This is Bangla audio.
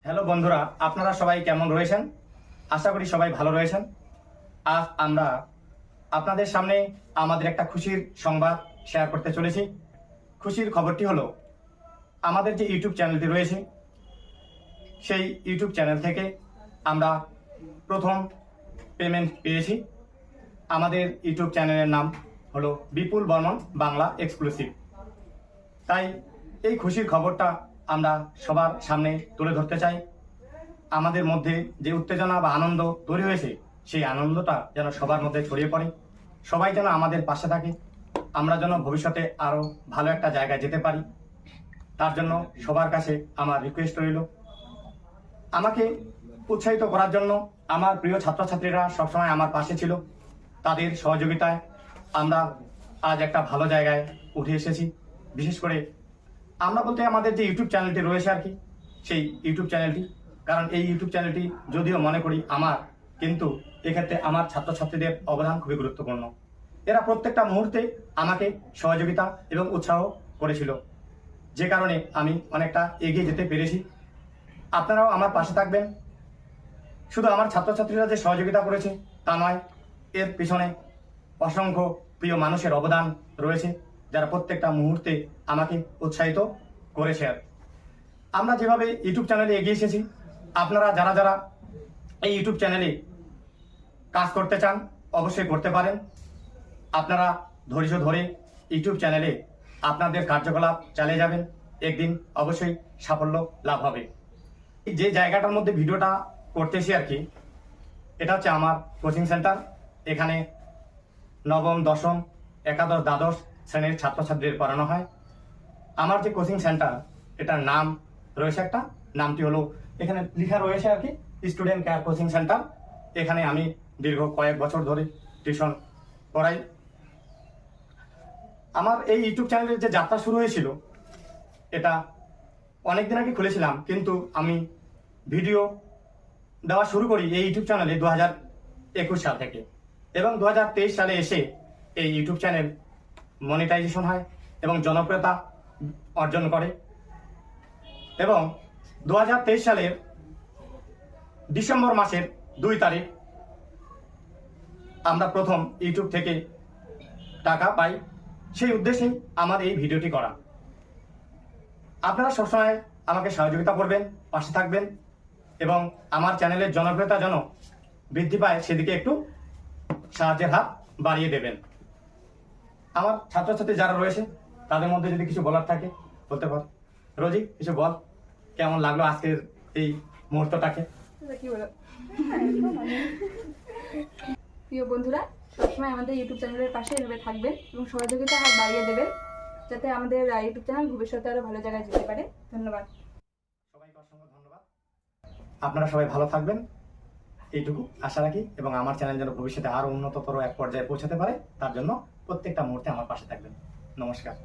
হ্যালো বন্ধুরা, আপনারা সবাই কেমন রয়েছেন? আশা করি সবাই ভালো রয়েছেন। আজ আমরা আপনাদের সামনে আমাদের একটা খুশির সংবাদ শেয়ার করতে চলেছি। খুশির খবরটি হলো, আমাদের যে ইউটিউব চ্যানেলটি রয়েছে, সেই ইউটিউব চ্যানেল থেকে আমরা প্রথম পেমেন্ট পেয়েছি। আমাদের ইউটিউব চ্যানেলের নাম হলো বিপুল বর্মন বাংলা এক্সক্লুসিভ। তাই এই খুশির খবরটা আমরা সবার সামনে তুলে ধরতে চাই। আমাদের মধ্যে যে উত্তেজনা বা আনন্দ তৈরি হয়েছে, সেই আনন্দটা যেন সবার মধ্যে ছড়িয়ে পড়ে, সবাই যেন আমাদের পাশে থাকে, আমরা যেন ভবিষ্যতে আরো ভালো একটা জায়গায় যেতে পারি। তার জন্য সবার কাছে আমার রিকোয়েস্ট রইল, আমাকে উৎসাহিত করার জন্য। আমার প্রিয় ছাত্রছাত্রীরা সবসময় আমার পাশে ছিল, তাদের সহযোগিতায় আমরা আজ একটা ভালো জায়গায় উঠে এসেছি। বিশেষ করে আমরা বলতে আমাদের যে ইউটিউব চ্যানেলটি রয়েছে আর কি, সেই ইউটিউব চ্যানেলটি, কারণ এই ইউটিউব চ্যানেলটি যদিও মনে করি আমার, কিন্তু এক্ষেত্রে আমার ছাত্রছাত্রীদের অবদান খুবই গুরুত্বপূর্ণ। এরা প্রত্যেকটা মুহূর্তে আমাকে সহযোগিতা এবং উৎসাহ করেছিল, যে কারণে আমি অনেকটা এগিয়ে যেতে পেরেছি। আপনারাও আমার পাশে থাকবেন। শুধু আমার ছাত্রছাত্রীরা যে সহযোগিতা করেছে তা নয়, এর পিছনে অসংখ্য প্রিয় মানুষের অবদান রয়েছে, যারা প্রত্যেকটা মুহূর্তে আমাকে উৎসাহিত করেছে। আমরা যেভাবে ইউটিউব চ্যানেলে এগিয়ে এসেছি, আপনারা যারা যারা এই ইউটিউব চ্যানেলে কাজ করতে চান অবশ্যই করতে পারেন। আপনারা ধৈর্য ধরে ইউটিউব চ্যানেলে আপনাদের কার্যকলাপ চালিয়ে যাবেন, একদিন অবশ্যই সাফল্য লাভ হবে। যে জায়গাটার মধ্যে ভিডিওটা করতেছি আর কি, এটা হচ্ছে আমার কোচিং সেন্টার। এখানে নবম, দশম, একাদশ, দ্বাদশ শ্রেণীর ছাত্রছাত্রীদের পড়ানো হয়। আমার যে কোচিং সেন্টার, এটার নাম রয়েছে একটা, নামটি হলো এখানে লেখা রয়েছে আর কি, স্টুডেন্ট কেয়ার কোচিং সেন্টার। এখানে আমি দীর্ঘ কয়েক বছর ধরে টিউশন পড়াই। আমার এই ইউটিউব চ্যানেলের যে যাত্রা শুরু হয়েছিল, এটা অনেকদিন আগে খুলেছিলাম, কিন্তু আমি ভিডিও দেওয়া শুরু করি এই ইউটিউব চ্যানেলে 2021 সাল থেকে, এবং 2023 সালে এসে এই ইউটিউব চ্যানেল মনিটাইজেশন হয় এবং জনপ্রিয়তা অর্জন করে। এবং 2023 সালের ডিসেম্বর মাসের 2 তারিখ আমরা প্রথম ইউটিউব থেকে টাকা পাই। সেই উদ্দেশ্যেই আমার এই ভিডিওটি করা। আপনারা সবসময় আমাকে সহযোগিতা করবেন, পাশে থাকবেন, এবং আমার চ্যানেলের জনপ্রিয়তা যেন বৃদ্ধি পায় সেদিকে একটু সাহায্যের হাত বাড়িয়ে দেবেন। আমার ছাত্রছাত্রী যারা রয়েছে তাদের মধ্যে যদি কিছু বলার থাকে বলতে পার। রোজি, কিছু বল, কেমন লাগলো আজকের এই মুহূর্তটাকে? প্রিয় বন্ধুরা, সবসময় আমাদের ইউটিউব চ্যানেলের পাশে এভাবে থাকবেন এবং সহযোগিতা হাত বাড়িয়ে দেবেন, যাতে আমাদের ইউটিউব চ্যানেল ভবিষ্যতে আরো ভালো জায়গায় যেতে পারে। ধন্যবাদ সবাইকে, অসংখ্য ধন্যবাদ। আপনারা সবাই ভালো থাকবেন, এইটুকু আশা রাখি, এবং আমার চ্যানেল যেন ভবিষ্যতে আরো উন্নততর এক পর্যায়ে পৌঁছাতে পারে, তার জন্য প্রত্যেকটা মুহূর্তে আমার পাশে থাকবেন। নমস্কার।